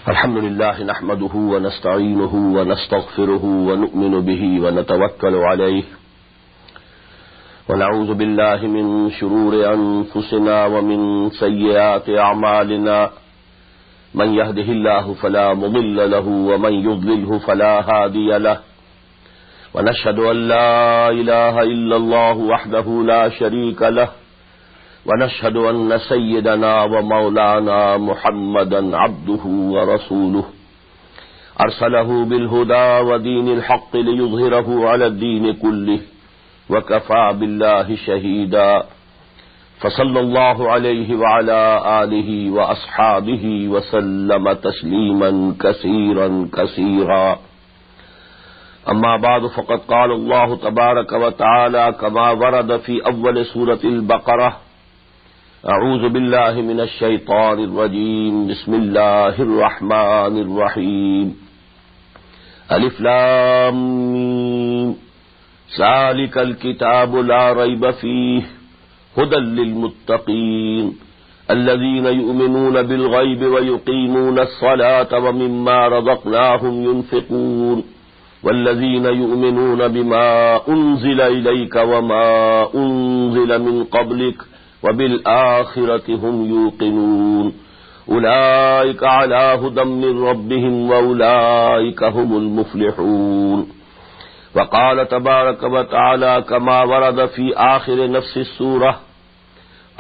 الحمد لله نحمده ونستعينه ونستغفره ونؤمن به ونتوكل عليه ونعوذ بالله من شرور أنفسنا ومن سيئات أعمالنا من يهده الله فلا مضل له ومن يضلله فلا هادي له ونشهد أن لا إله إلا الله وحده لا شريك له ونشهد أن سيدنا ومولانا محمدا عبده ورسوله أرسله بالهدى ودين الحق ليظهره على الدين كله وكفى بالله شهيدا فصلى الله عليه وعلى آله وأصحابه وسلم تسليما كثيرا كثيرا أما بعد فقد قال الله تبارك وتعالى كما ورد في أول سورة البقرة أعوذ بالله من الشيطان الرجيم بسم الله الرحمن الرحيم ألف لام ميم ذلك الكتاب لا ريب فيه هدى للمتقين الذين يؤمنون بالغيب ويقيمون الصلاة ومما رزقناهم ينفقون والذين يؤمنون بما أنزل إليك وما أنزل من قبلك وبالآخرة هم يوقنون أولئك على هدى من ربهم وأولئك هم المفلحون وقال تبارك وتعالى كما ورد في آخر نفس السورة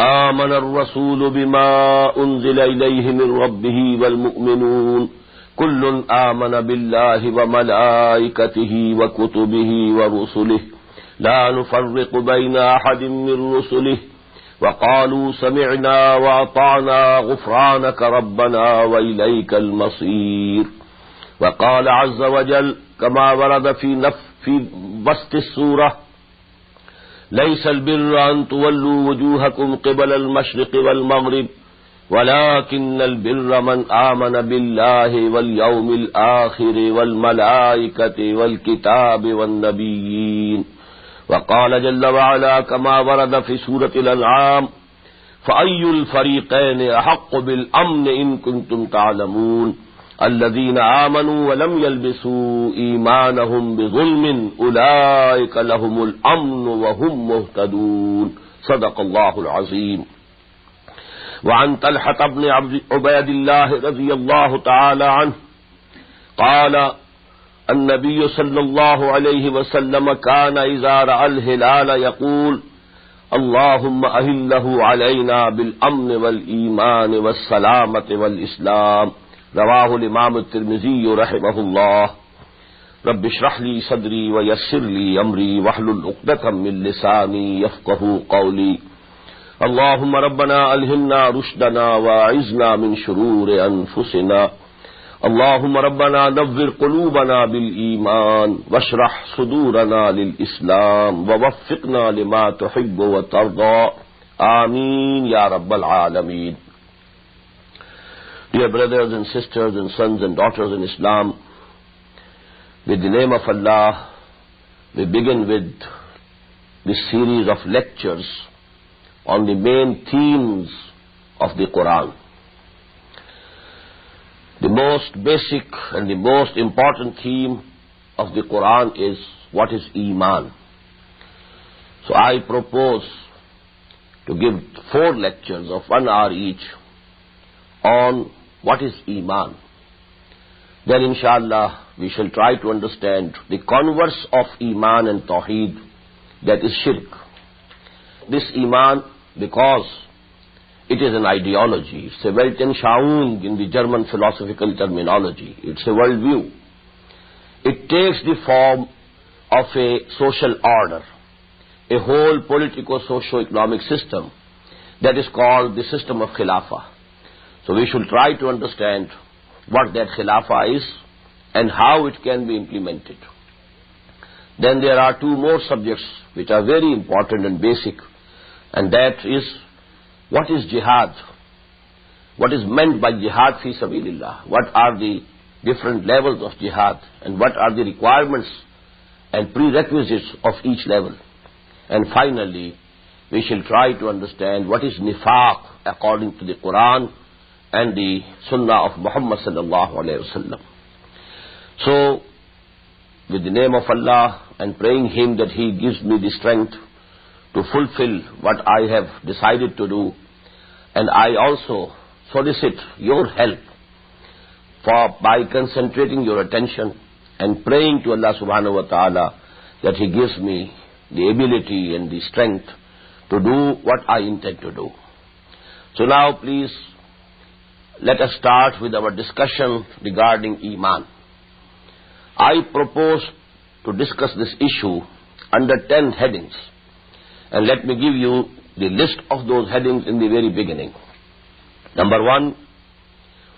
آمن الرسول بما أنزل إليه من ربه والمؤمنون كل آمن بالله وملائكته وكتبه ورسله لا نفرق بين أحد من رسله وقالوا سمعنا وأطعنا غفرانك ربنا وإليك المصير وقال عز وجل كما ورد في وسط السورة ليس البر أن تولوا وجوهكم قبل المشرق والمغرب ولكن البر من آمن بالله واليوم الآخر والملائكة والكتاب والنبيين وقال جل وعلا كما ورد في سورة الأنعام فأي الفريقين أحق بالأمن إن كنتم تعلمون الذين آمنوا ولم يلبسوا إيمانهم بظلم أولئك لهم الأمن وهم مهتدون صدق الله العظيم. وعن طلحة بن عبيد الله رضي الله تعالى عنه قال النبي صلى الله عليه وسلم كان إذا رأى الهلال يقول اللهم أهله علينا بالأمن والإيمان والسلامة والإسلام رواه الإمام الترمذي رحمه الله. رب اشرح لي صدري ويسر لي أمري واحلل عقدة من لساني يفقهوا قولي. اللهم ربنا ألهمنا رشدنا وأعذنا من شرور أنفسنا. اللهم ربنا نور قلوبنا بالإيمان واشرح صدورنا للإسلام ووفقنا لما تحب وترضى آمين يا رب العالمين. Dear brothers and sisters and sons and daughters in Islam, with the name of Allah, we begin with this series of lectures on the main themes of the Quran. The most basic and the most important theme of the Quran is what is Iman. So I propose to give 4 lectures of 1 hour each on what is Iman. Then inshallah we shall try to understand the converse of Iman and Tawheed, that is Shirk. This Iman, because it is an ideology, it's a Weltanschauung in the German philosophical terminology, it's a worldview. It takes the form of a social order, a whole politico-socio-economic system that is called the system of Khilafah. So we should try to understand what that Khilafah is and how it can be implemented. Then there are 2 more subjects which are very important and basic, and that is what is jihad? What is meant by jihad fi sabilillah? What are the different levels of jihad and what are the requirements and prerequisites of each level? And finally, we shall try to understand what is nifaq according to the Quran and the Sunnah of Muhammad sallallahu alayhi wa sallam. So, with the name of Allah and praying Him that He gives me the strength to fulfill what I have decided to do, and I also solicit your help by concentrating your attention and praying to Allah subhanahu wa ta'ala that He gives me the ability and the strength to do what I intend to do. So now please let us start with our discussion regarding Iman. I propose to discuss this issue under 10 headings, and let me give you the list of those headings in the very beginning. Number 1,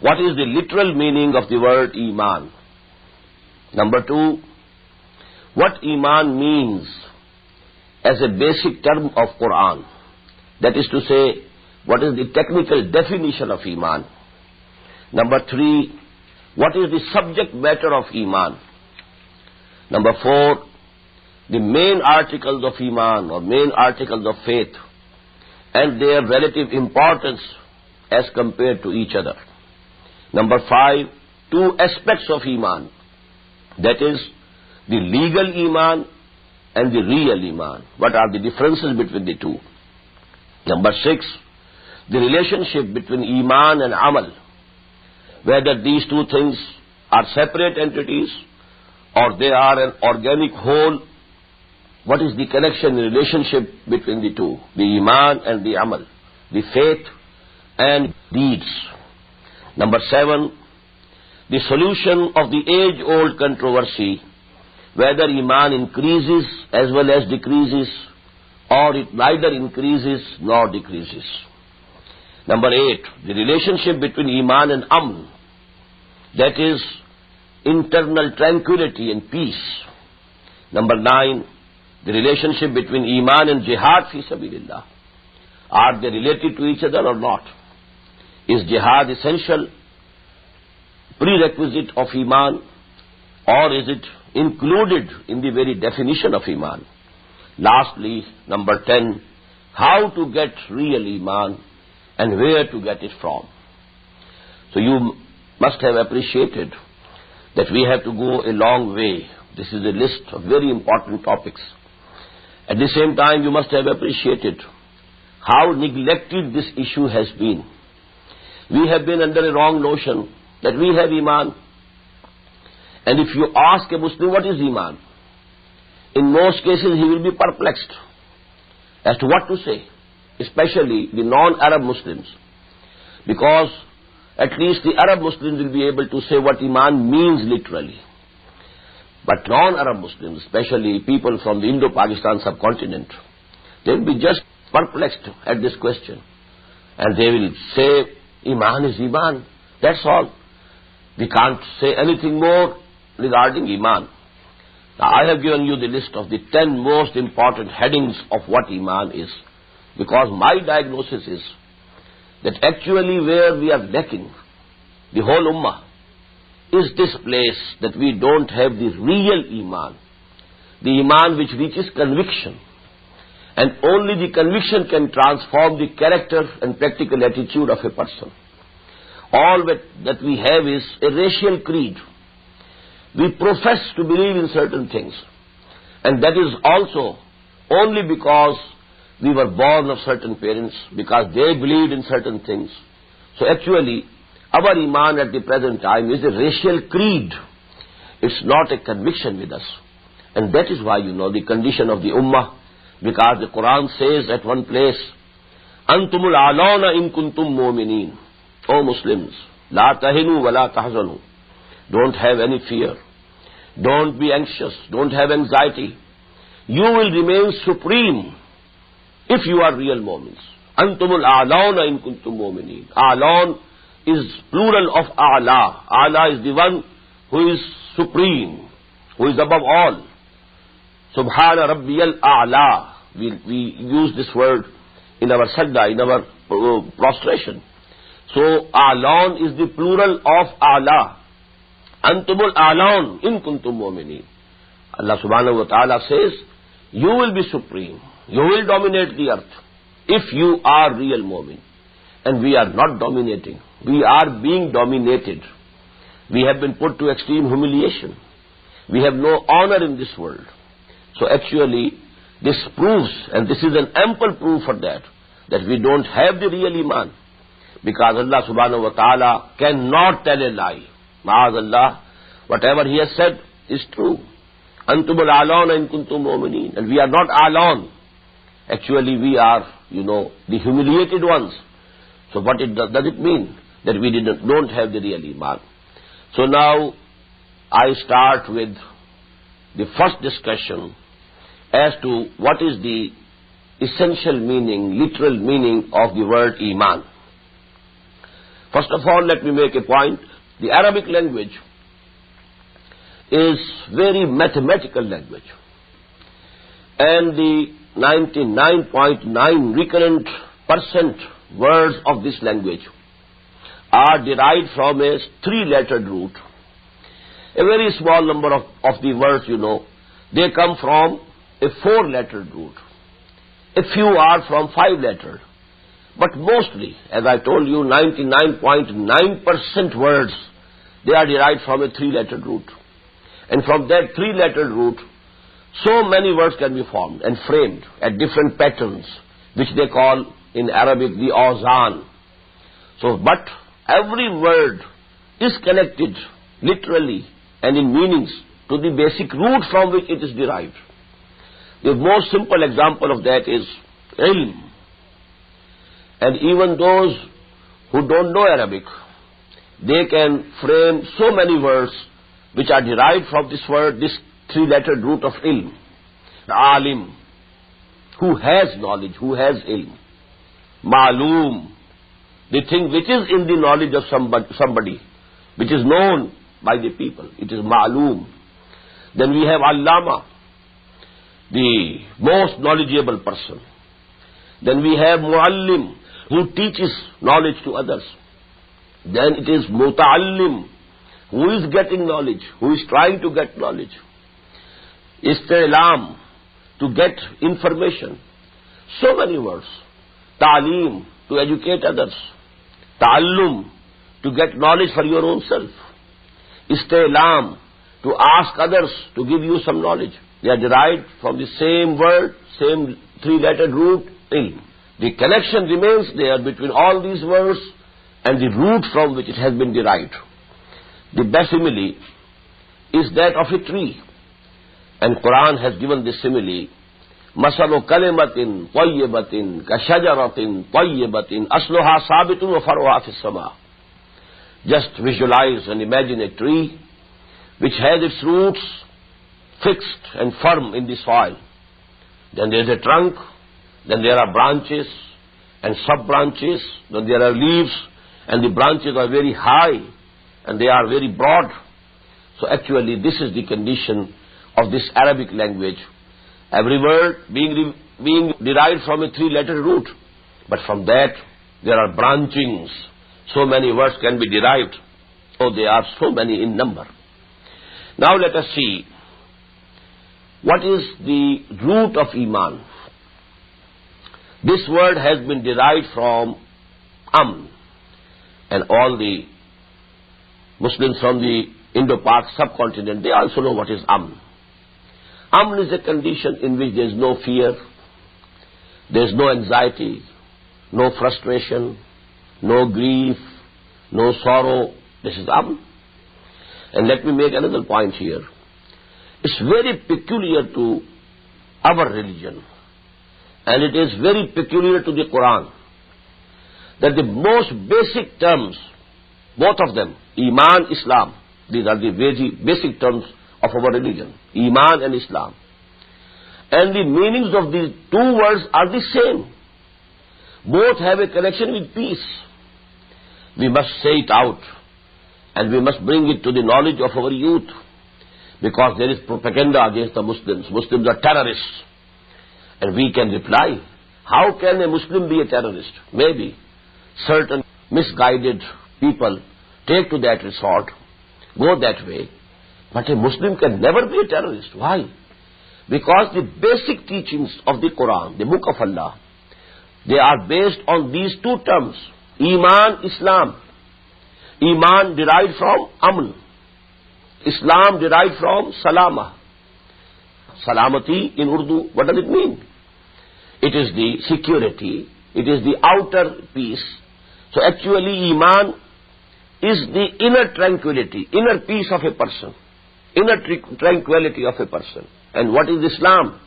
what is the literal meaning of the word Iman? Number 2, what Iman means as a basic term of Quran. That is to say, what is the technical definition of Iman? Number 3, what is the subject matter of Iman? Number 4, the main articles of Iman or main articles of faith and their relative importance as compared to each other. Number 5, 2 aspects of Iman, that is, the legal Iman and the real Iman. What are the differences between the two? Number 6, the relationship between Iman and Amal, whether these two things are separate entities or they are an organic whole. What is the connection and relationship between the two, the Iman and the Amal, the faith and deeds? Number 7, the solution of the age-old controversy, whether Iman increases as well as decreases, or it neither increases nor decreases. Number 8, the relationship between Iman and Amn, that is, internal tranquility and peace. Number 9, the relationship between Iman and Jihad fi sabilillah. Are they related to each other or not? Is Jihad essential prerequisite of Iman, or is it included in the very definition of Iman? Lastly, number 10, how to get real Iman and where to get it from. So you must have appreciated that we have to go a long way. This is a list of very important topics. At the same time, you must have appreciated how neglected this issue has been. We have been under a wrong notion that we have Iman. And if you ask a Muslim what is Iman, in most cases he will be perplexed as to what to say, especially the non-Arab Muslims, because at least the Arab Muslims will be able to say what Iman means literally. But non-Arab Muslims, especially people from the Indo-Pakistan subcontinent, they will be just perplexed at this question. And they will say, Iman is Iman. That's all. We can't say anything more regarding Iman. Now, I have given you the list of the 10 most important headings of what Iman is, because my diagnosis is that actually where we are lacking, the whole Ummah, is this place that we don't have the real Iman, the Iman which reaches conviction. And only the conviction can transform the character and practical attitude of a person. All that we have is a racial creed. We profess to believe in certain things, and that is also only because we were born of certain parents, because they believed in certain things. So actually, our Iman at the present time is a racial creed. It's not a conviction with us. And that is why you know the condition of the Ummah, because the Quran says at one place, Antumul a'launa in kuntum mu'minin. O Muslims, la tahinu wa la tahzanu. Don't have any fear. Don't be anxious. Don't have anxiety. You will remain supreme if you are real mu'mins. Antumul a'launa in kuntum mu'minin. A'laun is plural of a'la. A'la is the one who is supreme, who is above all. Subhana rabbiyal a'la. We use this word in our sajda, in our prostration. So, a'laun is the plural of a'la. Antumul a'laun in kuntum mu'minin. Allah subhanahu wa ta'ala says, you will be supreme. You will dominate the earth if you are real mu'min. And we are not dominating. we are being dominated. We have been put to extreme humiliation. We have no honor in this world. So actually, this proves, and this is an ample proof for that we don't have the real Iman. Because Allah subhanahu wa ta'ala cannot tell a lie. Ma'azallah, whatever He has said is true. Antumul a'launa in kuntum mu'mineen. And we are not a'laun. Actually, we are, the humiliated ones. So what does it mean? That we don't have the real Iman. So now, I start with the first discussion as to what is the essential meaning, literal meaning of the word Iman. First of all, let me make a point. The Arabic language is very mathematical language. And the 99.9 recurrent % words of this language are derived from a 3-lettered root. A very small number of the words, they come from a 4-lettered root. A few are from 5-lettered. But mostly, as I told you, 99.9% words, they are derived from a 3-lettered root. And from that 3-lettered root, so many words can be formed and framed at different patterns, which they call in Arabic the awzan. So, but every word is connected literally and in meanings to the basic root from which it is derived. The most simple example of that is ilm. And even those who don't know Arabic, they can frame so many words which are derived from this word, this 3-lettered root of ilm. Alim, who has knowledge, who has ilm. Ma'loom, the thing which is in the knowledge of somebody, which is known by the people. It is ma'loom. Then we have allama, the most knowledgeable person. Then we have muallim, who teaches knowledge to others. Then it is muta'allim, who is getting knowledge, who is trying to get knowledge. Istilam, to get information. So many words. Ta'aleem, to educate others. Ta'allum, to get knowledge for your own self. Istilam, to ask others to give you some knowledge. They are derived from the same word, same 3-lettered root, ilm. The connection remains there between all these words and the root from which it has been derived. The best simile is that of a tree. And Quran has given this simile. Masalu kalimatin tayyibatin kashajaratin tayyibatin asluha sabitun wa faruha fis sama. Just visualize and imagine a tree which has its roots fixed and firm in the soil. Then there is a trunk, then there are branches and sub-branches, then there are leaves, and the branches are very high and they are very broad. So actually this is the condition of this Arabic language. Every word being derived from a 3-lettered root. But from that there are branchings. So many words can be derived. So they are so many in number. Now let us see what is the root of Iman. This word has been derived from Amn. And all the Muslims from the Indo-Pak subcontinent, they also know what is Amn. Amn is a condition in which there is no fear, there is no anxiety, no frustration, no grief, no sorrow. This is Amn. And let me make another point here. It's very peculiar to our religion, and it is very peculiar to the Quran, that the most basic terms, both of them, Iman, Islam, these are the very basic terms of our religion, Iman and Islam. And the meanings of these two words are the same. Both have a connection with peace. We must say it out, and we must bring it to the knowledge of our youth, because there is propaganda against the Muslims. Muslims are terrorists. And we can reply, how can a Muslim be a terrorist? Maybe certain misguided people take to that resort, go that way, but a Muslim can never be a terrorist. Why? Because the basic teachings of the Quran, the Book of Allah, they are based on these two terms, Iman, Islam. Iman derived from Aman. Islam derived from Salama. Salamati in Urdu, what does it mean? It is the security, it is the outer peace. So actually Iman is the inner tranquility, inner peace of a person, inner tranquility of a person. And what is Islam?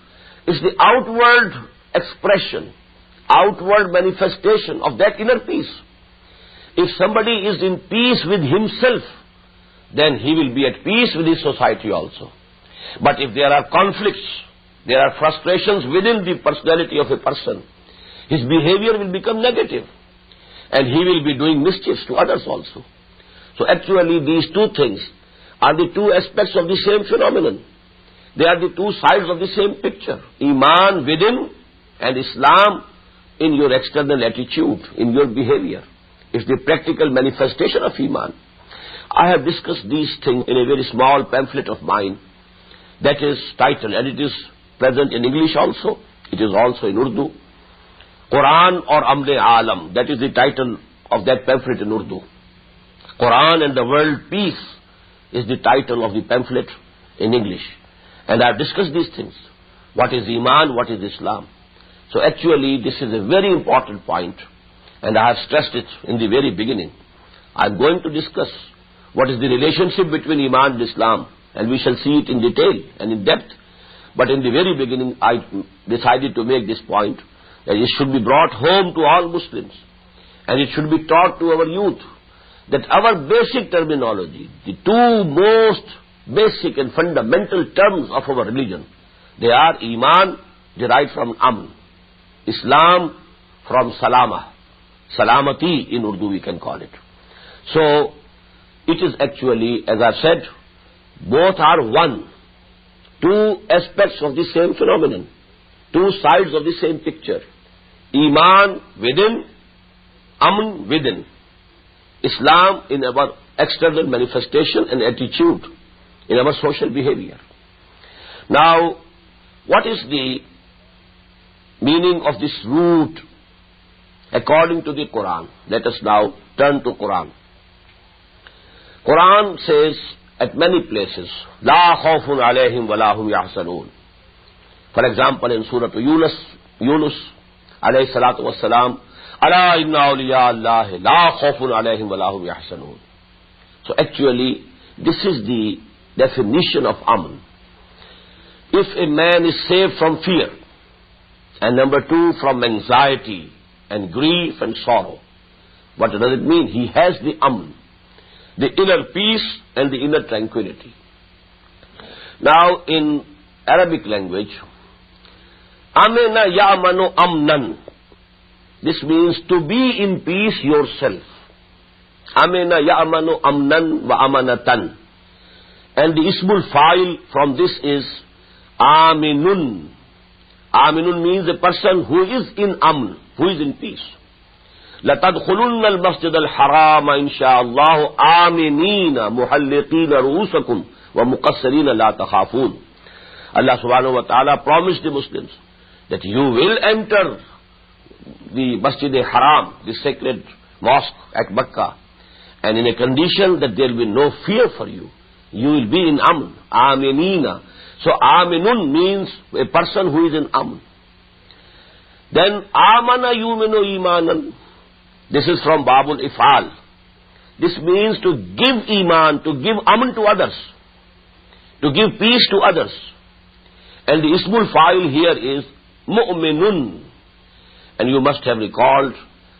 It's the outward expression, outward manifestation of that inner peace. If somebody is in peace with himself, then he will be at peace with his society also. But if there are conflicts, there are frustrations within the personality of a person, his behavior will become negative, and he will be doing mischiefs to others also. So actually these two things are the two aspects of the same phenomenon. They are the two sides of the same picture. Iman within and Islam in your external attitude, in your behavior. It's the practical manifestation of Iman. I have discussed these things in a very small pamphlet of mine that is titled, and it is present in English also, it is also in Urdu, Quran or Amre Alam. That is the title of that pamphlet in Urdu. Quran and the World Peace is the title of the pamphlet in English. And I have discussed these things. What is Iman, what is Islam? So actually this is a very important point, and I have stressed it in the very beginning. I am going to discuss what is the relationship between Iman and Islam, and we shall see it in detail and in depth. But in the very beginning I decided to make this point, that it should be brought home to all Muslims, and it should be taught to our youth, that our basic terminology, the two most basic and fundamental terms of our religion, they are Iman, derived from Amn, Islam from Salama, Salamati in Urdu we can call it. So it is actually, as I said, both are one, two aspects of the same phenomenon, two sides of the same picture. Iman within, Amn within. Islam in our external manifestation and attitude, in our social behavior. Now, what is the meaning of this root according to the Quran? Let us now turn to Quran. Quran says at many places, La khawfun alayhim wa lahum yahzanun. For example, in Surah Yunus alayhi salatu wassalam, Ala inna awliya Allah la khawfun alayhim wa lahum yahzanun. So actually, this is the definition of Aman. If a man is saved from fear, and number two, from anxiety and grief and sorrow, what does it mean? He has the Aman, the inner peace and the inner tranquility. Now, in Arabic language, Amana ya'manu amnan. This means to be in peace yourself. Amana ya'manu amnan wa amanatan. And the ismul fa'il from this is Aminun. Aminun means a person who is in Amn, who is in peace. لَتَدْخُلُنَّ الْمَسْجِدَ الْحَرَامَ إِنْ شَاءَ اللَّهُ آمِنِينَ مُحَلِّقِينَ رُؤُوسَكُمْ وَمُقَصِّرِينَ لَا تَخَافُونَ. Allah subhanahu wa ta'ala promised the Muslims that you will enter the Masjid al-Haram, the sacred mosque at Mecca, and in a condition that there will be no fear for you. You will be in Amn, Aminina. So Aminun means a person who is in Amn. Then Amana yuminu imanan. This is from Babul Ifal. This means to give Iman, to give Aman to others, to give peace to others. And the Ismul Fa'il here is Mu'minun. And you must have recalled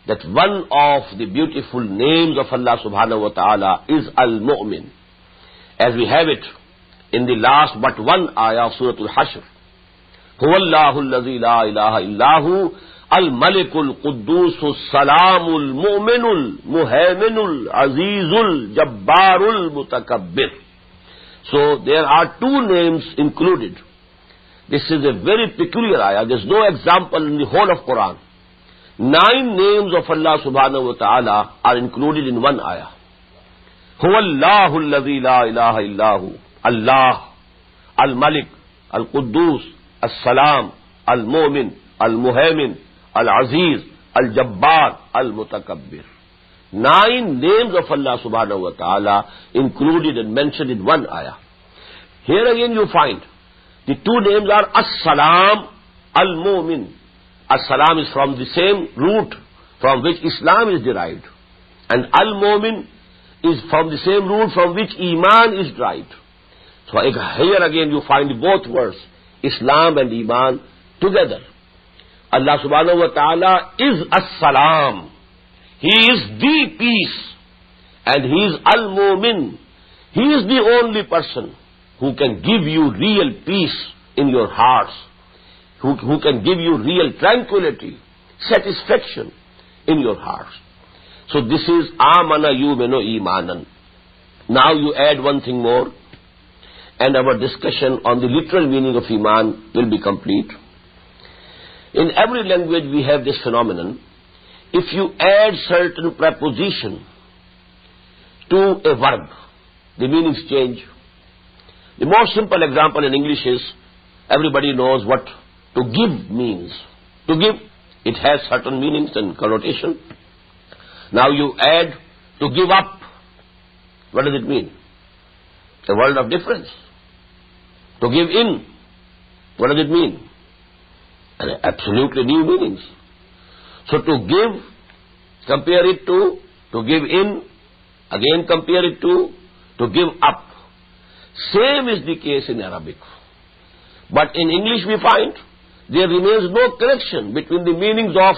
that one of the beautiful names of Allah subhanahu wa ta'ala is Al-Mu'min, as we have it in the last but one ayah of Surah Al-Hashr. Huwallahu alladhi la ilaha illahu al-malikul quddusul salamul mu'minul muhaiminul azizul jabbarul mutakabbir. So there are two names included. This is a very peculiar ayah. There is no example in the whole of Quran. 9 names of Allah subhanahu wa ta'ala are included in one ayah. Huwallahu alladhi la ilaha illahu. Allah, Al-Malik, Al-Quddus, Al-Salam, Al-Mu'min, Al-Muhaimin, Al-Aziz, Al-Jabbar, Al-Mutakabbir. 9 names of Allah subhanahu wa ta'ala included and mentioned in one ayah. Here again you find the 2 names are As-Salam, Al-Mu'min. As-Salam is from the same root from which Islam is derived. And Al-Mu'min is from the same root from which Iman is derived. So here again you find both words, Islam and Iman, together. Allah subhanahu wa ta'ala is As-Salam. He is the peace. And He is Al-Mu'min. He is the only person who can give you real peace in your hearts, who can give you real tranquility, satisfaction in your hearts. So this is Amana Yu'minu Imanan. Now you add one thing more, and our discussion on the literal meaning of Iman will be complete. In every language we have this phenomenon. If you add certain preposition to a verb, the meanings change. The most simple example in English is, everybody knows what to give means. To give, it has certain meanings and connotation. Now you add to give up. What does it mean? A world of difference. To give in, what does it mean? And absolutely new meanings. So to give, compare it to give in, again compare it to give up. Same is the case in Arabic. But in English we find there remains no connection between the meanings of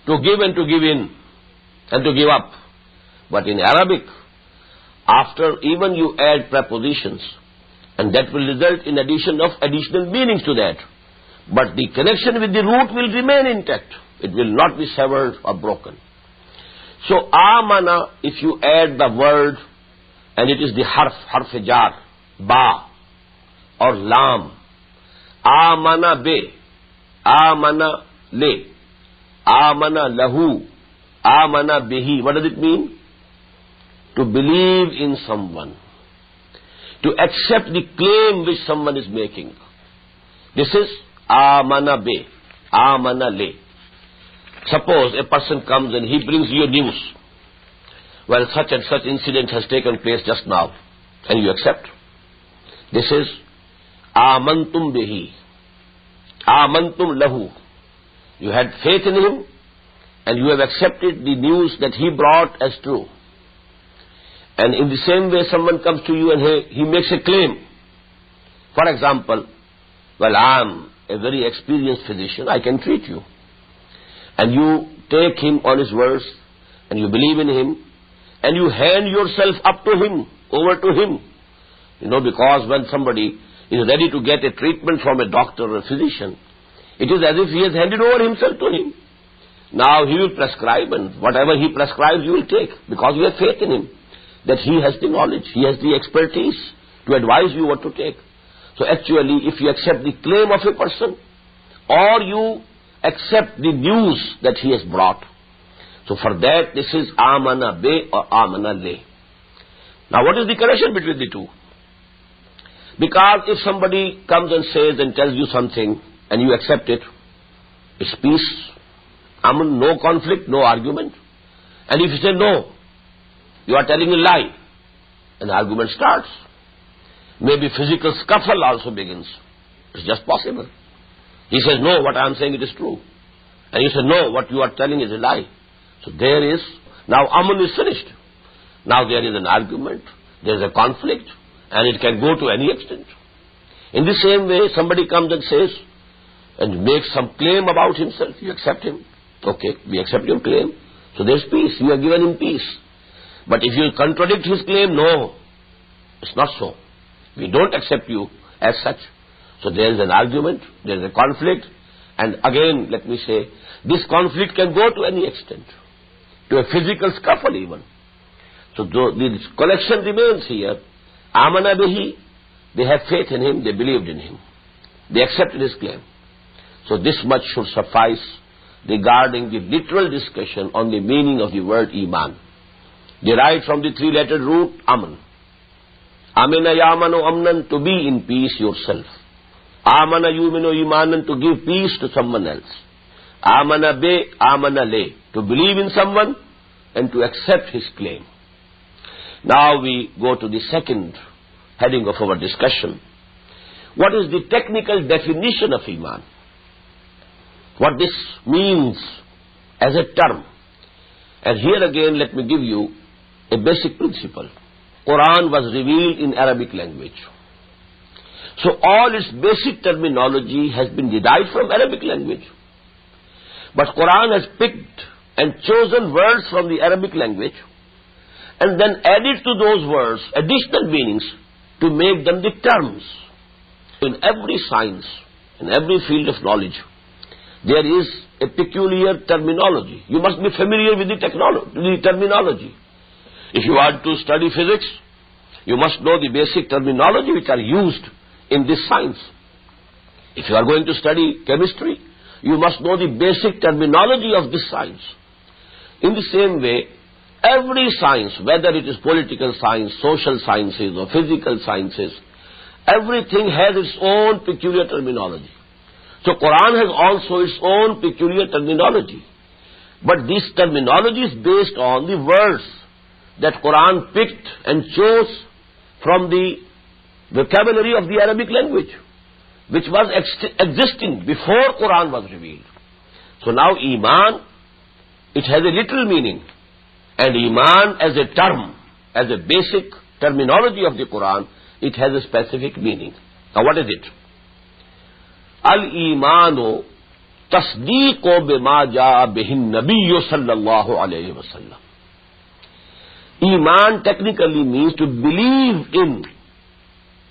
to give and to give in and to give up. But in Arabic, after even you add prepositions, and that will result in addition of additional meanings to that. But the connection with the root will remain intact. It will not be severed or broken. So amana, if you add the word, and it is the harf-jar, ba or lam, amana be, amana le, amana lahu, amana bihi. What does it mean? To believe in someone, to accept the claim which someone is making. This is amana be, amana le. Suppose a person comes and he brings you news. Well, such and such incident has taken place just now, and you accept. This is amantum bihi, amantum lahu. You had faith in him, and you have accepted the news that he brought as true. And in the same way, someone comes to you and he makes a claim. For example, well, I am a very experienced physician, I can treat you. And you take him on his words, and you believe in him, and you hand yourself up to him, over to him. You know, because when somebody is ready to get a treatment from a doctor or a physician, it is as if he has handed over himself to him. Now he will prescribe, and whatever he prescribes you will take, because you have faith in him, that he has the knowledge, he has the expertise to advise you what to take. So actually, if you accept the claim of a person, or you accept the news that he has brought, so for that, this is amana be or amana le. Now what is the connection between the two? Because if somebody comes and says and tells you something, and you accept it, it's peace, aman, no conflict, no argument. And if you say no, you are telling a lie, an argument starts. Maybe physical scuffle also begins. It's just possible. He says, no, what I am saying it is true. And you say, no, what you are telling is a lie. So there is, now aman is finished. Now there is an argument, there is a conflict, and it can go to any extent. In the same way, somebody comes and says, and makes some claim about himself, you accept him. Okay, we accept your claim. So there's peace, you are given him peace. But if you contradict his claim, no, it's not so. We don't accept you as such. So there is an argument, there is a conflict, and again, let me say, this conflict can go to any extent, to a physical scuffle even. So the connection remains here. Amana bihi, they have faith in him, they believed in him. They accepted his claim. So this much should suffice regarding the literal discussion on the meaning of the word Iman, derived from the 3-lettered root aman. Amana yamanu amnan, to be in peace yourself. Amana yuminu imanan, to give peace to someone else. Amana be, amana le, to believe in someone, and to accept his claim. Now we go to the second heading of our discussion. What is the technical definition of Iman? What this means as a term. And here again let me give you a basic principle. Quran was revealed in Arabic language. So all its basic terminology has been derived from Arabic language. But Quran has picked and chosen words from the Arabic language and then added to those words additional meanings to make them the terms. In every science, in every field of knowledge, there is a peculiar terminology. You must be familiar with the terminology. If you want to study physics, you must know the basic terminology which are used in this science. If you are going to study chemistry, you must know the basic terminology of this science. In the same way, every science, whether it is political science, social sciences or physical sciences, everything has its own peculiar terminology. So Quran has also its own peculiar terminology. But this terminology is based on the words that Quran picked and chose from the vocabulary of the Arabic language, which was existing before Quran was revealed. So now Iman, it has a little meaning. And Iman as a term, as a basic terminology of the Quran, it has a specific meaning. Now what is it? al-īmān tasdīqu bimā jā'a bihin nabiyyu sallallahu alayhi wa sallam. Iman technically means to believe in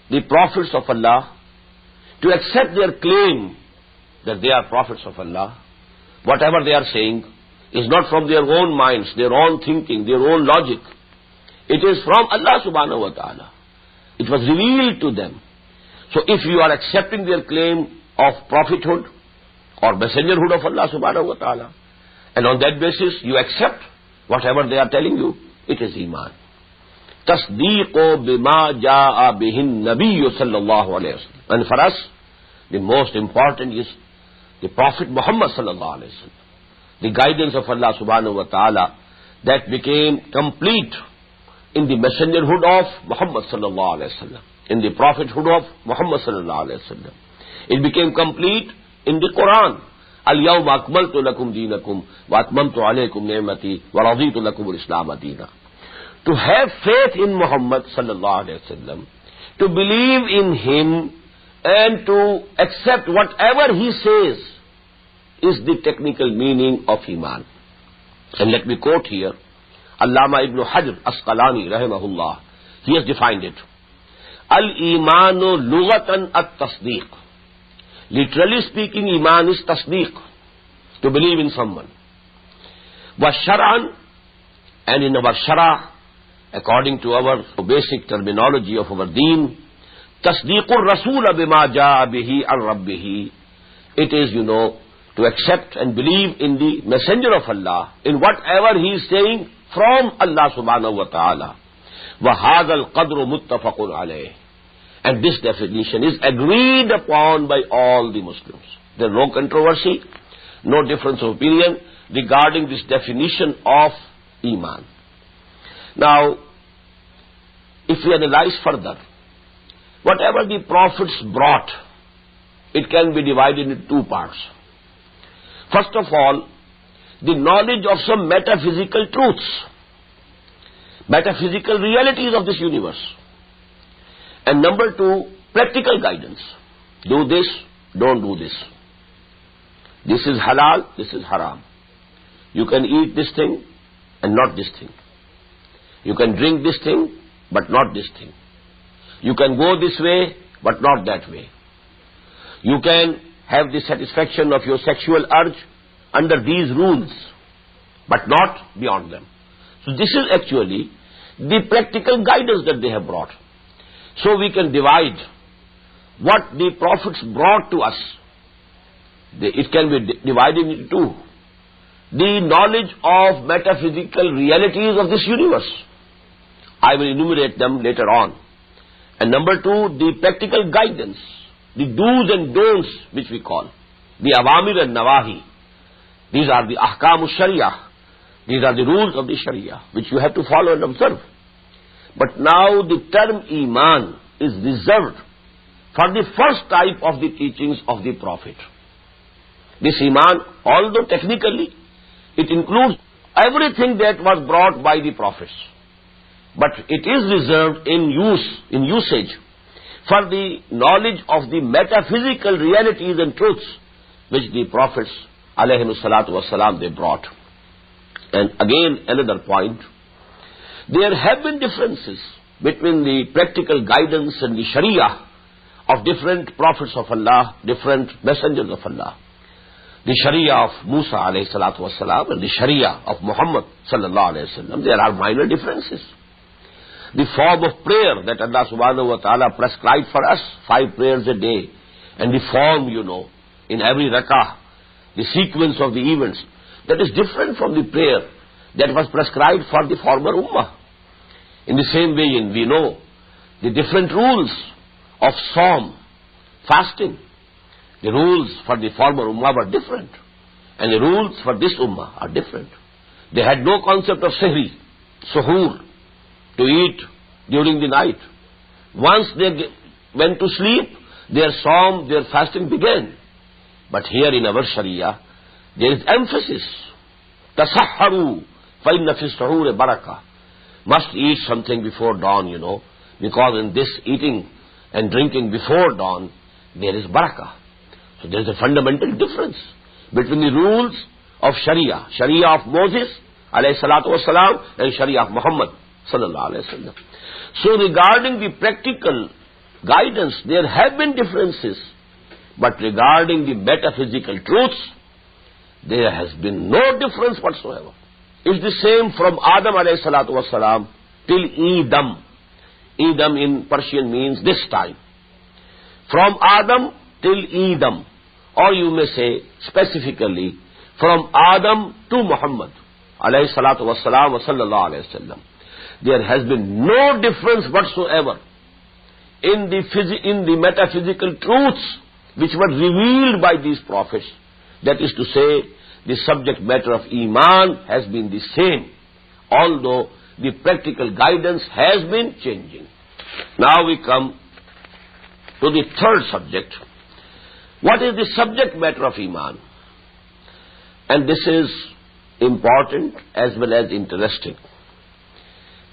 the prophets of Allah, to accept their claim that they are prophets of Allah. Whatever they are saying is not from their own minds, their own thinking, their own logic. It is from Allah subhanahu wa ta'ala. It was revealed to them. So if you are accepting their claim of prophethood or messengerhood of Allah subhanahu wa ta'ala, and on that basis you accept whatever they are telling you, it is Iman. Tasdeequ bima jaa bihin nabiyyu sallallahu alayhi wa sallam. And for us, the most important is the Prophet Muhammad sallallahu alayhi wa sallam. The guidance of Allah subhanahu wa ta'ala that became complete in the messengerhood of Muhammad sallallahu alayhi wa sallam, in the prophethood of Muhammad sallallahu alayhi wa sallam. It became complete in the Quran. Al-yawma akmaltu lakum deenakum wa atmamtu alaykum ni'mati wa raditu lakum al-islam deena. To have faith in Muhammad sallallahu alayhi wa sallam, to believe in him and to accept whatever he says is the technical meaning of Iman. And let me quote here Allama ibn Hajar Asqalani rahimahullah. He has defined it. Al-īmānu lughatan at-tasdeeq. Literally speaking, Iman is tasdeeq, to believe in someone. Wa shar'an, and in our shara, according to our basic terminology of our deen, tasdeequr rasula bima jaa bihi an rabbihi. It is, to accept and believe in the messenger of Allah, in whatever he is saying from Allah subhanahu wa ta'ala. Wa hadha al-qadru muttafaqun alayh. And this definition is agreed upon by all the Muslims. There is no controversy, no difference of opinion regarding this definition of Iman. Now, if we analyze further, whatever the prophets brought, it can be divided into two parts. First of all, the knowledge of some metaphysical truths, metaphysical realities of this universe. And number two, practical guidance. Do this, don't do this. This is halal, this is haram. You can eat this thing and not this thing. You can drink this thing, but not this thing. You can go this way, but not that way. You can have the satisfaction of your sexual urge under these rules, but not beyond them. So this is actually the practical guidance that they have brought. So we can divide what the prophets brought to us. It can be divided into two. The knowledge of metaphysical realities of this universe. I will enumerate them later on. And number two, the practical guidance, the do's and don'ts, which we call, the awamir and nawahi. These are the ahkam al-shariah, These are the rules of the Sharia, which you have to follow and observe. But now the term Iman is reserved for the first type of the teachings of the Prophet. This Iman, although technically it includes everything that was brought by the prophets, but it is reserved in usage for the knowledge of the metaphysical realities and truths which the prophets alayhimus salatu wassalam they brought. And again another point, there have been differences between the practical guidance and the Sharia of different prophets of Allah, different messengers of Allah. The Sharia of Musa alayhi salatu wassalam and the Sharia of Muhammad sallallahu alayhi wasallam, there are minor differences. The form of prayer that Allah subhanahu wa ta'ala prescribed for us, 5 prayers a day, and the form, in every rakah, the sequence of the events, that is different from the prayer that was prescribed for the former ummah. In the same way, we know the different rules of Psalm, fasting. The rules for the former ummah were different, and the rules for this ummah are different. They had no concept of sahri, suhoor, to eat during the night. Once they went to sleep, their psalm, their fasting began. But here in our Sharia, there is emphasis. Tasahharu, fa inna fi suhoor barakah. Must eat something before dawn, because in this eating and drinking before dawn, there is barakah. So there is a fundamental difference between the rules of Sharia, Sharia of Moses, alayhi salatu wasalam, and Sharia of Muhammad, sallallahu alayhi wasallam. So regarding the practical guidance, there have been differences, but regarding the metaphysical truths, there has been no difference whatsoever. It's the same from Adam alayhi salatu wasalam till Idam. Idam in Persian means this time. From Adam till Idam, or you may say specifically from Adam to Muhammad alayhi salatu wassalam wa sallallahu alayhi wasallam, there has been no difference whatsoever in the metaphysical truths which were revealed by these prophets. That is to say, the subject matter of Iman has been the same, although the practical guidance has been changing. Now we come to the third subject. What is the subject matter of Iman? And this is important as well as interesting.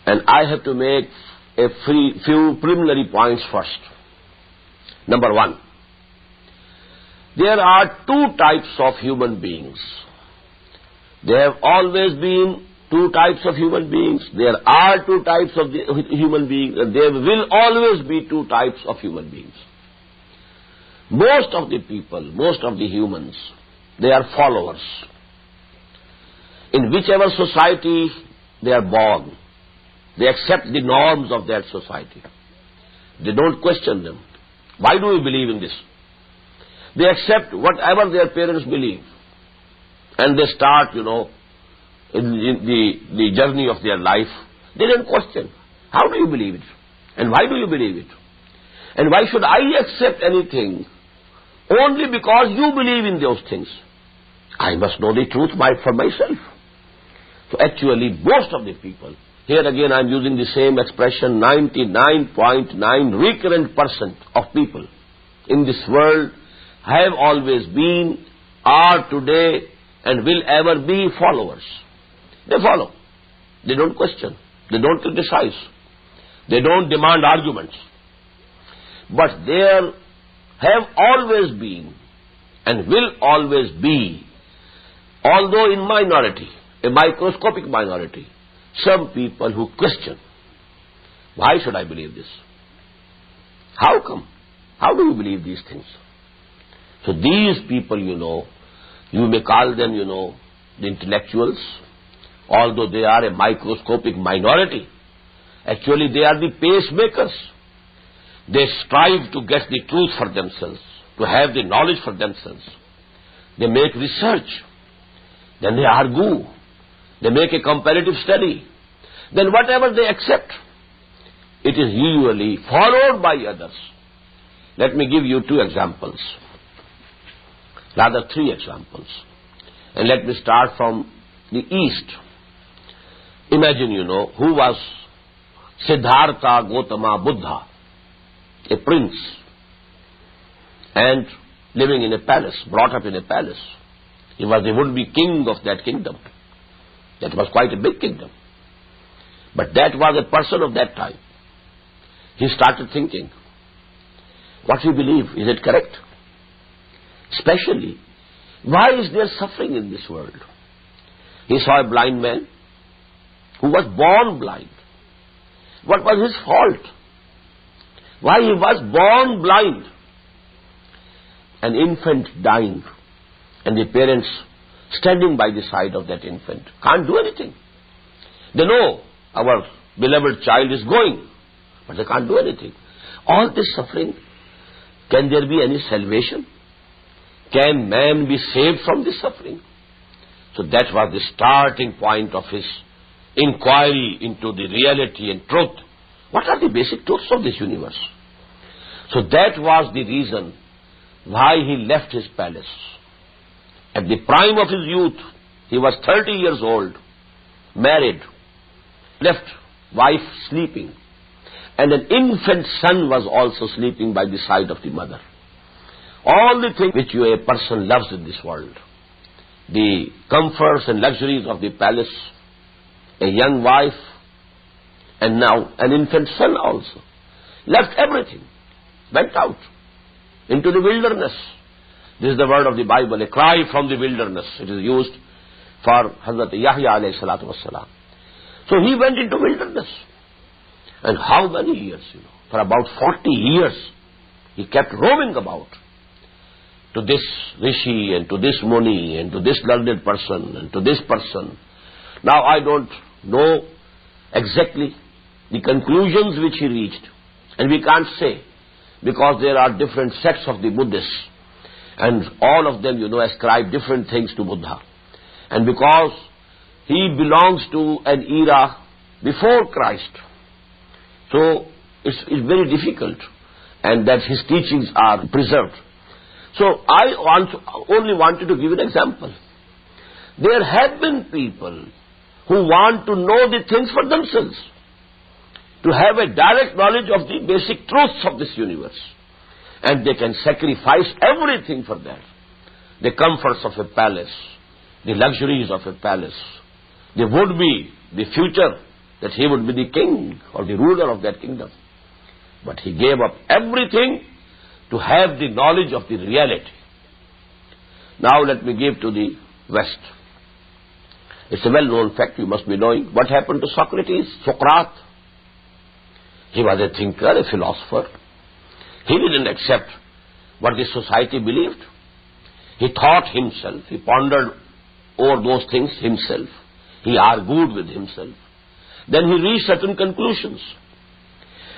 And I have to make a few preliminary points first. Number 1, there are 2 types of human beings. There have always been 2 types of human beings. There are 2 types of human beings, and there will always be 2 types of human beings. Most of the people, most of the humans, they are followers. In whichever society they are born, they accept the norms of that society. They don't question them. Why do we believe in this? They accept whatever their parents believe. And they start, in the journey of their life. They don't question. How do you believe it? And why do you believe it? And why should I accept anything only because you believe in those things? I must know the truth for myself. So actually, most of the people, here again I am using the same expression, 99.9 recurrent % of people in this world have always been, are today, and will ever be followers. They follow. They don't question. They don't criticize. They don't demand arguments. But there have always been and will always be, although in minority, a microscopic minority, some people who question, why should I believe this? How come? How do you believe these things? So these people, you may call them, the intellectuals, although they are a microscopic minority. Actually, they are the pacemakers. They strive to get the truth for themselves, to have the knowledge for themselves. They make research. Then they argue. They make a comparative study. Then whatever they accept, it is usually followed by others. Let me give you 2 examples. Rather 3 examples. And let me start from the East. Imagine, who was Siddhartha Gautama Buddha, a prince, and living in a palace, brought up in a palace. He was the would-be king of that kingdom. That was quite a big kingdom. But that was a person of that time. He started thinking, what we believe, is it correct? Especially, why is there suffering in this world? He saw a blind man who was born blind. What was his fault? Why he was born blind? An infant dying, and the parents standing by the side of that infant can't do anything. They know our beloved child is going, but they can't do anything. All this suffering, can there be any salvation? Can man be saved from this suffering? So that was the starting point of his inquiry into the reality and truth. What are the basic truths of this universe? So that was the reason why he left his palace. At the prime of his youth, he was 30 years old, married, left wife sleeping, and an infant son was also sleeping by the side of the mother. All the things which a person loves in this world, the comforts and luxuries of the palace, a young wife, and now an infant son also, left everything, went out into the wilderness. This is the word of the Bible, a cry from the wilderness. It is used for Hazrat Yahya alayhi salatu wassalam. So he went into wilderness. And how many years, For about 40 years, he kept roaming about. To this rishi, and to this muni, and to this learned person, and to this person. Now I don't know exactly the conclusions which he reached. And we can't say, because there are different sects of the Buddhists, and all of them, ascribe different things to Buddha. And because he belongs to an era before Christ, so it's very difficult, and that his teachings are preserved. So I only wanted to give an example. There have been people who want to know the things for themselves, to have a direct knowledge of the basic truths of this universe. And they can sacrifice everything for that. The comforts of a palace, the luxuries of a palace, the would-be, the future, that he would be the king or the ruler of that kingdom. But he gave up everything to have the knowledge of the reality. Now let me give to the West. It's a well-known fact, you must be knowing. What happened to Socrates? Socrates. He was a thinker, a philosopher. He didn't accept what the society believed. He thought himself. He pondered over those things himself. He argued with himself. Then he reached certain conclusions.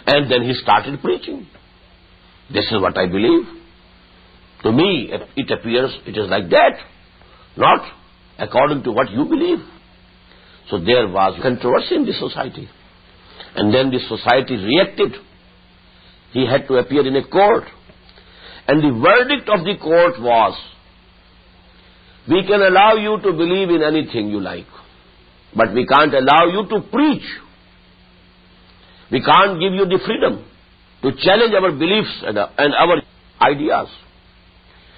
And then he started preaching. This is what I believe. To me, it appears it is like that, not according to what you believe. So there was controversy in the society. And then the society reacted. He had to appear in a court. And the verdict of the court was, we can allow you to believe in anything you like, but we can't allow you to preach. We can't give you the freedom to challenge our beliefs and our ideas.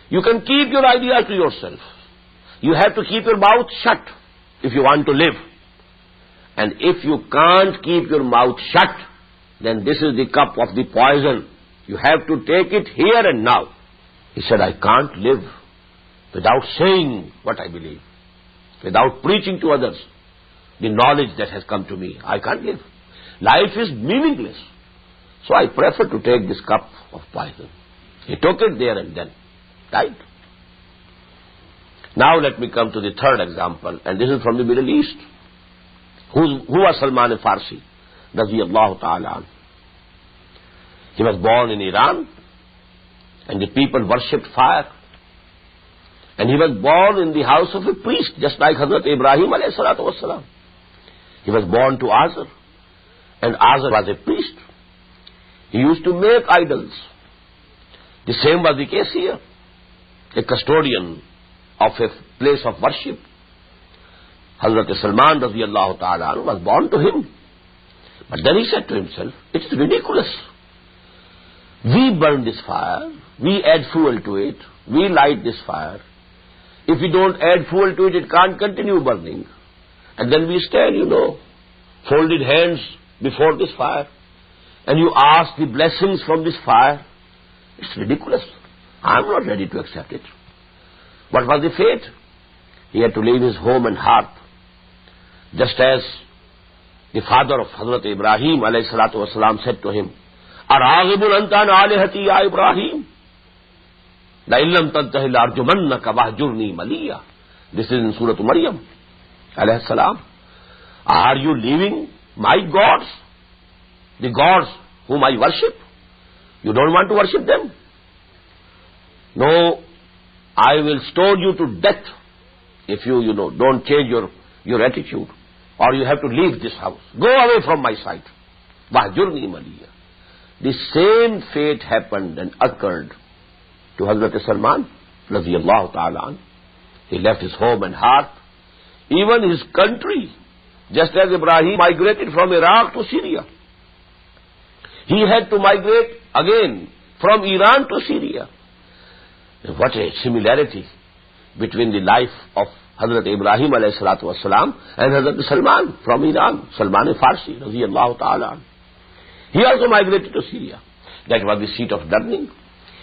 You can keep your ideas to yourself. You have to keep your mouth shut if you want to live. And if you can't keep your mouth shut, then this is the cup of the poison. You have to take it here and now. He said, I can't live without saying what I believe, without preaching to others the knowledge that has come to me. I can't live. Life is meaningless. So I prefer to take this cup of poison. He took it there and then died. Now let me come to the third example, and this is from the Middle East. Who was Salman al-Farsi? Radiyallahu ta'ala anhu. He was born in Iran, and the people worshipped fire. And he was born in the house of a priest, just like Hazrat Ibrahim alayhi salatu wassalam. He was born to Azar, and Azar was a priest. He used to make idols. The same was the case here. A custodian of a place of worship. Hazrat Salman radiyallahu ta'ala anhu was born to him. But then he said to himself, it's ridiculous. We burn this fire, we add fuel to it, we light this fire. If we don't add fuel to it, it can't continue burning. And then we stand, folded hands before this fire, and you ask the blessings from this fire. It's ridiculous. I'm not ready to accept it. What was the fate? He had to leave his home and hearth, just as the father of Hazrat Ibrahim alayhi salatu wasalam said to him, Araghibun anta an alihati ya Ibrahim? La illam tantahi la arjumannaka wahjurni maliya. This is in Surah Maryam alayhi salam. Are you leaving my gods, the gods whom I worship? You don't want to worship them? No, I will stone you to death if you don't change your attitude, or you have to leave this house. Go away from my sight. Wahjurni maliya. The same fate happened and occurred to Hazrat Salman radiyallahu ta'ala anhu. He left his home and hearth, even his country, just as Ibrahim migrated from Iraq to Syria. He had to migrate again from Iran to Syria. What a similarity between the life of Hazrat Ibrahim alayhi salatu wasalam and Hazrat Salman from Iran, Salman Farsi radiyallahu ta'ala anhu. He also migrated to Syria. That was the seat of learning.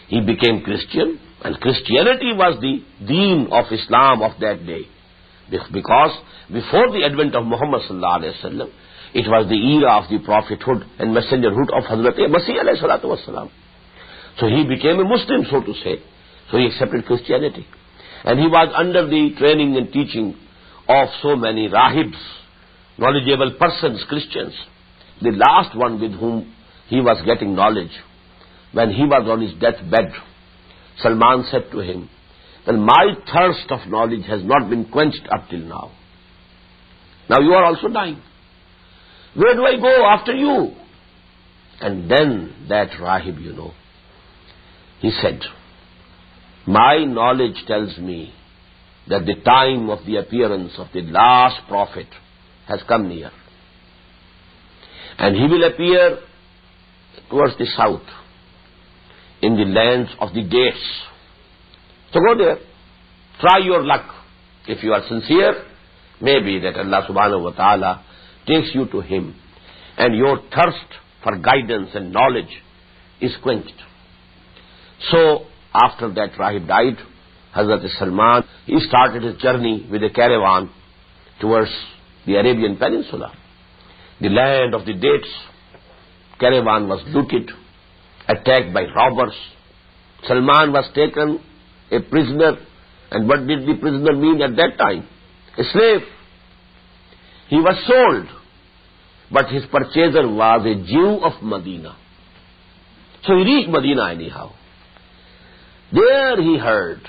He became Christian, and Christianity was the deen of Islam of that day. Because before the advent of Muhammad sallallahu alayhi wa sallam, it was the era of the prophethood and messengerhood of Hazrat Masih alayhi salatu wasalam. So he became a Muslim, so to say. So he accepted Christianity. And he was under the training and teaching of so many rahibs, knowledgeable persons, Christians. The last one with whom he was getting knowledge, when he was on his deathbed, Salman said to him, well, my thirst of knowledge has not been quenched up till now. Now you are also dying. Where do I go after you? And then that rahib, he said, my knowledge tells me that the time of the appearance of the last prophet has come near. And he will appear towards the south, in the lands of the dates. So go there, try your luck. If you are sincere, maybe that Allah subhanahu wa ta'ala takes you to him, and your thirst for guidance and knowledge is quenched. So after that rahib died, Hazrat Salman, he started his journey with a caravan towards the Arabian Peninsula, the land of the dates. Caravan was looted, attacked by robbers. Salman was taken a prisoner, and what did the prisoner mean at that time? A slave. He was sold, but his purchaser was a Jew of Medina. So he reached Medina anyhow. There he heard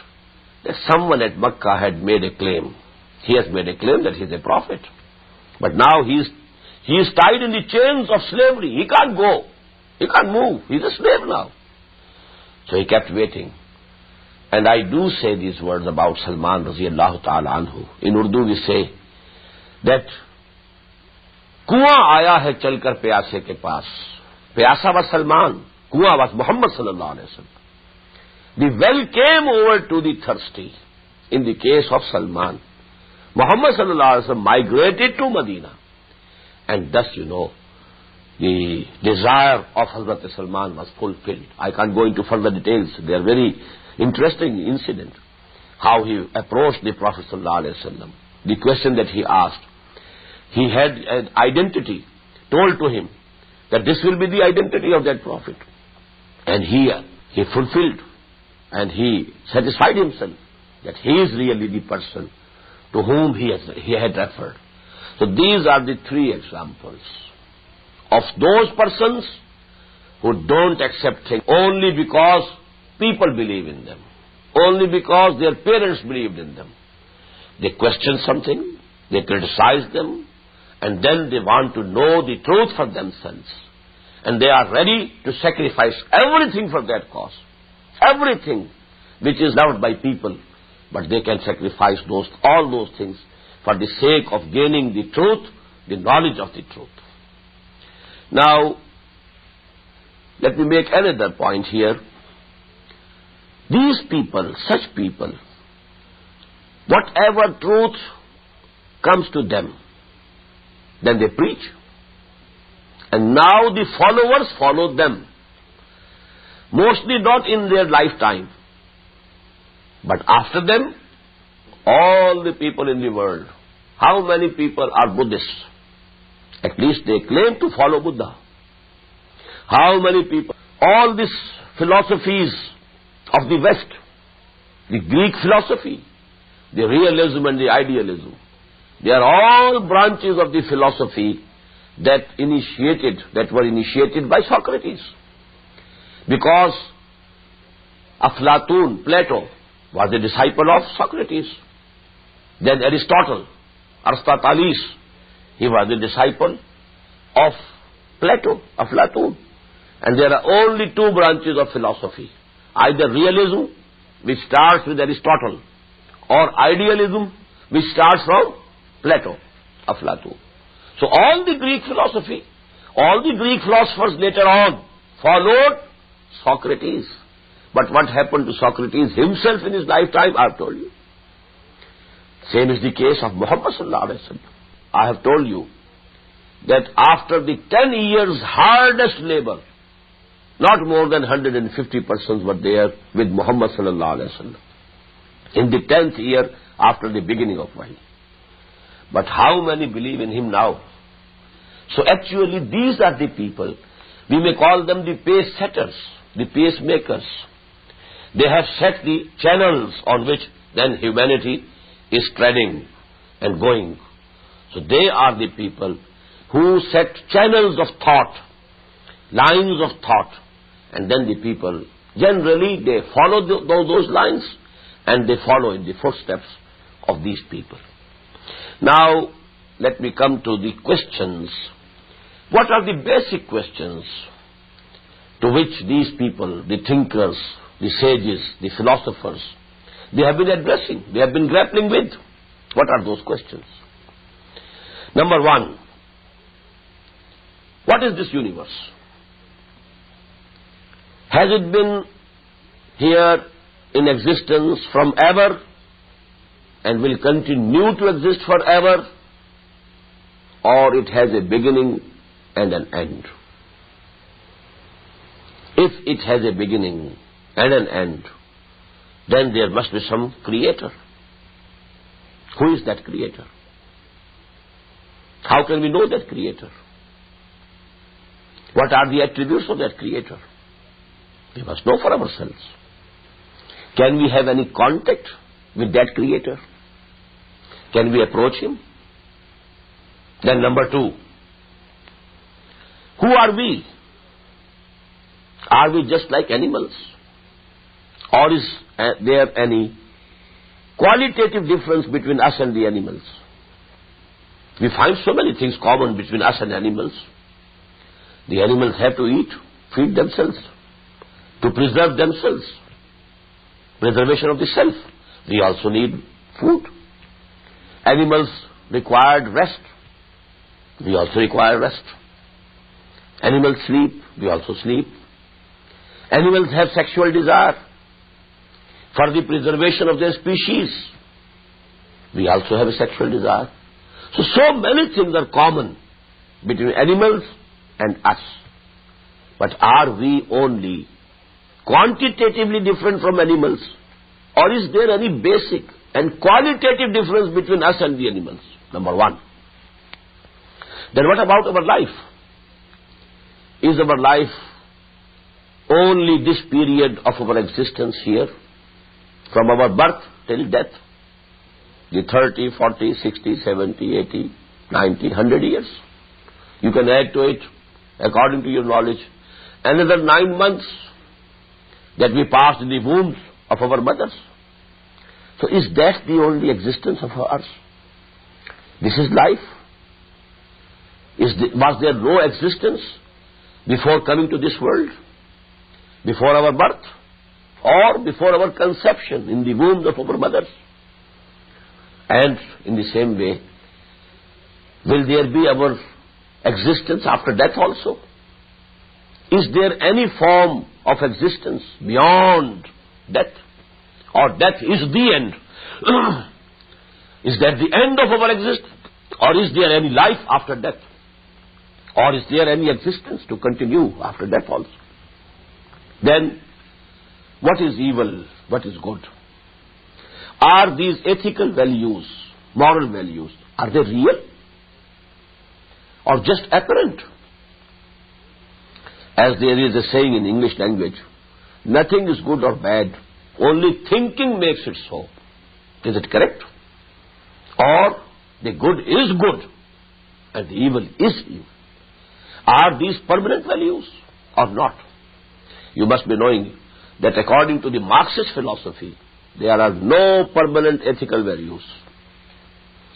that someone at Makkah had made a claim. He has made a claim that he is a prophet. But now he is tied in the chains of slavery. He can't go. He can't move. He is a slave now. So he kept waiting. And I do say these words about Salman raziyallahu ta'ala anhu. In Urdu we say that Kuan aaya hai chalkar pyase ke paas. Pyasa was Salman. Kuan was Muhammad sallallahu alayhi wa sallam. The well came over to the thirsty. In the case of Salman, Muhammad sallallahu alayhi wa sallam migrated to Medina. And thus, the desire of Hazrat Salman was fulfilled. I can't go into further details. They are very interesting incident. How he approached the Prophet sallallahu alaihi wasallam. The question that he asked. He had an identity told to him that this will be the identity of that Prophet. And he fulfilled, and he satisfied himself that he is really the person to whom he had referred. So these are the three examples of those persons who don't accept things only because people believe in them, only because their parents believed in them. They question something, they criticize them, and then they want to know the truth for themselves. And they are ready to sacrifice everything for that cause, everything which is loved by people, but they can sacrifice all those things for the sake of gaining the truth, the knowledge of the truth. Now, let me make another point here. These people, such people, whatever truth comes to them, then they preach. And now the followers follow them. Mostly not in their lifetime, but after them, all the people in the world. How many people are Buddhists? At least they claim to follow Buddha. How many people? All these philosophies of the West, the Greek philosophy, the realism and the idealism, they are all branches of the philosophy that were initiated by Socrates. Because Aflatun, Plato, was a disciple of Socrates. Then Aristotle, Aristoteles, he was a disciple of Plato, Aflatun. And there are only two branches of philosophy. Either realism, which starts with Aristotle, or idealism, which starts from Plato, Aflatun. So all the Greek philosophy, all the Greek philosophers later on followed Socrates. But what happened to Socrates himself in his lifetime, I have told you. Same is the case of Muhammad sallallahu alaihi wasallam. I have told you that after the 10 years hardest labor, not more than 150 persons were there with Muhammad sallallahu alaihi wasallam in the 10th year after the beginning of Wahy. But how many believe in him now? So actually these are the people, we may call them the pace setters, the pacemakers. They have set the channels on which then humanity is treading and going. So they are the people who set channels of thought, lines of thought, and then the people, generally they follow those lines and they follow in the footsteps of these people. Now, let me come to the questions. What are the basic questions to which these people, the thinkers, the sages, the philosophers, they have been addressing, they have been grappling with? What are those questions? Number one, what is this universe? Has it been here in existence from ever and will continue to exist forever, or it has a beginning and an end? If it has a beginning and an end, then there must be some creator. Who is that creator? How can we know that creator? What are the attributes of that creator? We must know for ourselves. Can we have any contact with that creator? Can we approach him? Then number two, who are we? Are we just like animals? Or is there any qualitative difference between us and the animals? We find so many things common between us and animals. The animals have to eat, feed themselves, to preserve themselves. Preservation of the self. We also need food. Animals required rest. We also require rest. Animals sleep. We also sleep. Animals have sexual desire for the preservation of their species. We also have a sexual desire. So many things are common between animals and us. But are we only quantitatively different from animals? Or is there any basic and qualitative difference between us and the animals? Number one. Then what about our life? Is our life only this period of our existence here, from our birth till death? The 30, 40, 60, 70, 80, 90, 100 years. You can add to it, according to your knowledge, another 9 months that we passed in the wombs of our mothers. So is that the only existence of ours? This is life? Was there no existence before coming to this world? Before our birth? Or before our conception in the wombs of our mothers? And in the same way, will there be our existence after death also? Is there any form of existence beyond death? Or death is the end? Is that the end of our existence? Or is there any life after death? Or is there any existence to continue after death also? Then, what is evil? What is good? Are these ethical values, moral values, are they real? Or just apparent? As there is a saying in English language, nothing is good or bad, only thinking makes it so. Is it correct? Or the good is good and the evil is evil. Are these permanent values or not? You must be knowing that according to the Marxist philosophy, there are no permanent ethical values.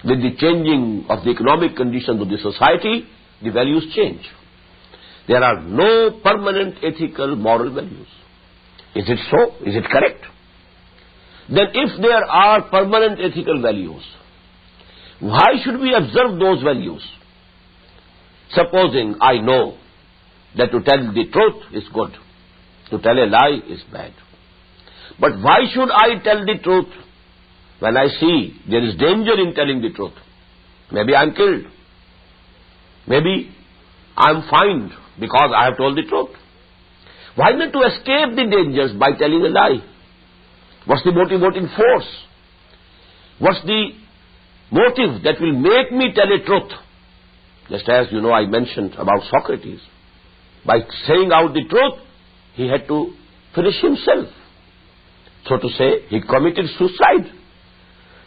With the changing of the economic conditions of the society, the values change. There are no permanent ethical moral values. Is it so? Is it correct? Then if there are permanent ethical values, why should we observe those values? Supposing I know that to tell the truth is good, to tell a lie is bad. But why should I tell the truth when I see there is danger in telling the truth? Maybe I'm killed. Maybe I'm fined because I have told the truth. Why not to escape the dangers by telling a lie? What's the motivating force? What's the motive that will make me tell a truth? Just as you know, I mentioned about Socrates. By saying out the truth, he had to finish himself. So to say, he committed suicide.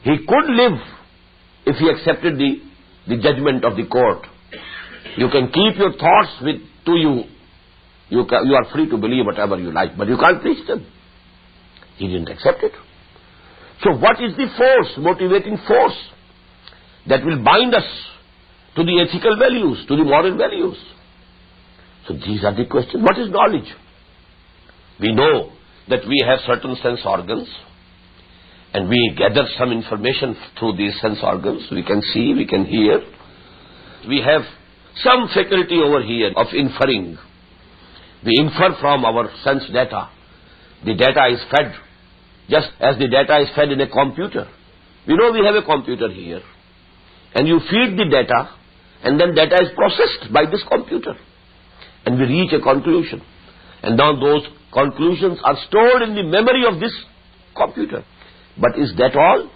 He could live if he accepted the judgment of the court. You can keep your thoughts to you. You are free to believe whatever you like, but you can't preach them. He didn't accept it. So what is the force, motivating force, that will bind us to the ethical values, to the moral values? So these are the questions. What is knowledge? We know that we have certain sense organs, and we gather some information through these sense organs. We can see, we can hear. We have some faculty over here of inferring. We infer from our sense data. The data is fed, just as the data is fed in a computer. We know we have a computer here, and you feed the data, and then data is processed by this computer, and we reach a conclusion. And now those conclusions are stored in the memory of this computer. But is that all?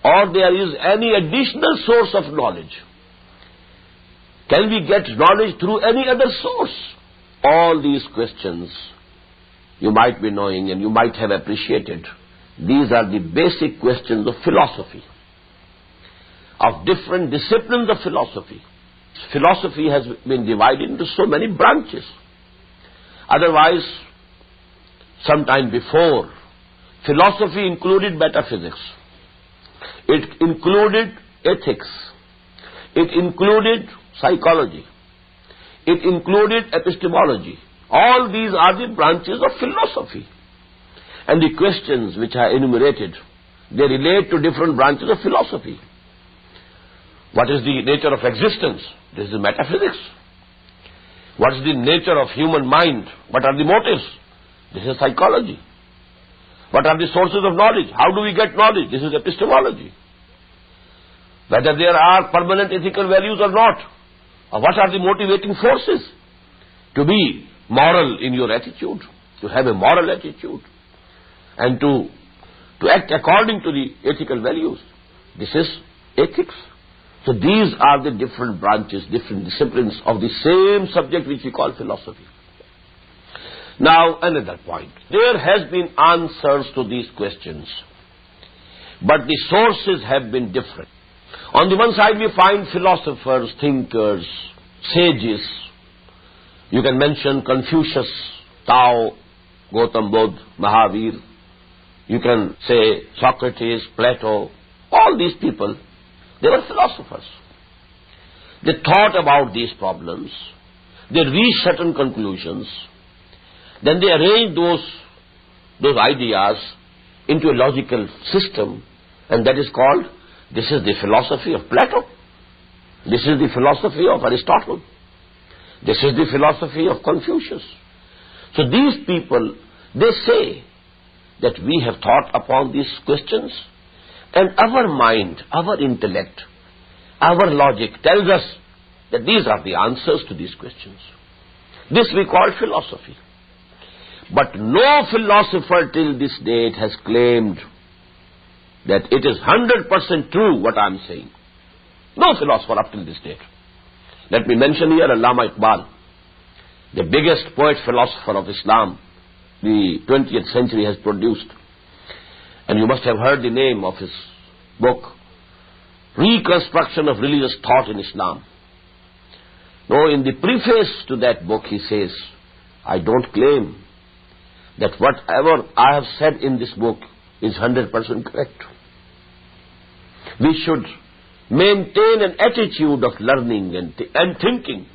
Or there is any additional source of knowledge? Can we get knowledge through any other source? All these questions you might be knowing and you might have appreciated. These are the basic questions of philosophy, of different disciplines of philosophy. Philosophy has been divided into so many branches. Otherwise, sometime before, philosophy included metaphysics. It included ethics. It included psychology. It included epistemology. All these are the branches of philosophy. And the questions which are enumerated, they relate to different branches of philosophy. What is the nature of existence? This is metaphysics. What is the nature of human mind? What are the motives? This is psychology. What are the sources of knowledge? How do we get knowledge? This is epistemology. Whether there are permanent ethical values or not, or what are the motivating forces to be moral in your attitude, to have a moral attitude, and to act according to the ethical values. This is ethics. So these are the different branches, different disciplines of the same subject which we call philosophy. Now, another point. There has been answers to these questions, but the sources have been different. On the one side, we find philosophers, thinkers, sages. You can mention Confucius, Tao, Gautam Buddha, Mahavir. You can say Socrates, Plato. All these people, they were philosophers. They thought about these problems. They reached certain conclusions. Then they arranged those ideas into a logical system, And that is called, this is the philosophy of Plato. This is the philosophy of Aristotle. This is the philosophy of Confucius. So these people, they say that we have thought upon these questions, and our mind, our intellect, our logic tells us that these are the answers to these questions. This we call philosophy. But no philosopher till this date has claimed that it is 100% true what I am saying. No philosopher up till this date. Let me mention here Allāmah Iqbal, the biggest poet-philosopher of Islam the 20th century has produced. And you must have heard the name of his book, Reconstruction of Religious Thought in Islam. Now, in the preface to that book, he says, I don't claim that whatever I have said in this book is 100% correct. We should maintain an attitude of learning and thinking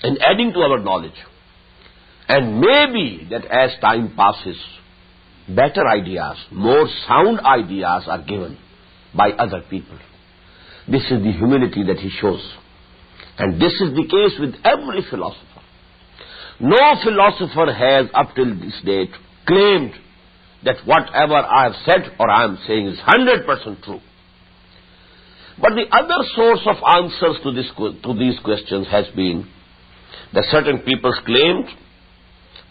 and adding to our knowledge. And maybe that as time passes, better ideas, more sound ideas are given by other people. This is the humility that he shows. And this is the case with every philosopher. No philosopher has up till this date claimed that whatever I have said or I am saying is 100% true. But the other source of answers to these questions has been that certain people claimed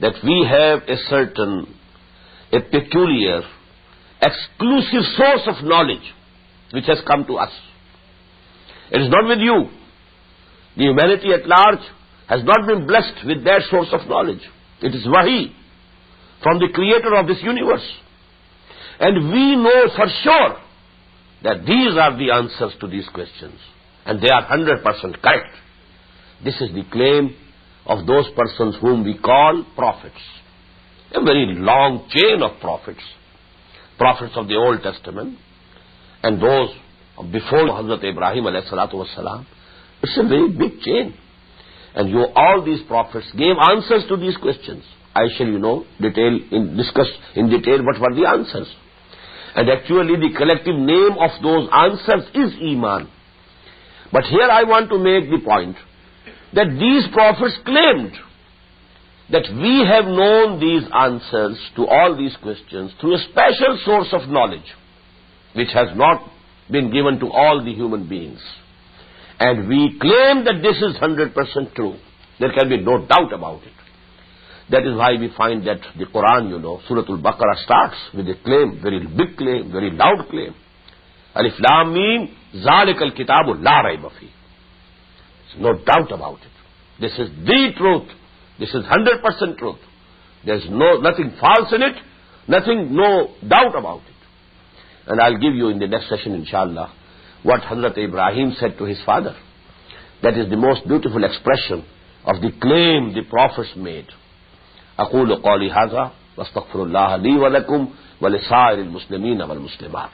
that we have a peculiar, exclusive source of knowledge which has come to us. It is not with you. The humanity at large has not been blessed with that source of knowledge. It is wahi from the creator of this universe. And we know for sure that these are the answers to these questions. And they are 100% correct. This is the claim of those persons whom we call prophets. A very long chain of prophets. Prophets of the Old Testament and those before Hazrat Ibrahim alayhi salatu wasalam. It's a very big chain. And all these prophets gave answers to these questions. I shall, discuss in detail what were the answers. And actually the collective name of those answers is Iman. But here I want to make the point that these prophets claimed that we have known these answers to all these questions through a special source of knowledge which has not been given to all the human beings. And we claim that this is 100% true. There can be no doubt about it. That is why we find that the Quran, Surah Al-Baqarah starts with a claim, very big claim, very loud claim. Alif Lam Mim, Zalikal Kitabu La Rayba Fi. There's no doubt about it. This is the truth. This is 100% truth. There's nothing false in it, no doubt about it. And I'll give you in the next session, inshallah, what Hazrat Ibrahim said to his father. That is the most beautiful expression of the claim the prophets made. أقول قولي هذا واستغفر الله لي ولكم ولسائر المسلمين والمسلمات.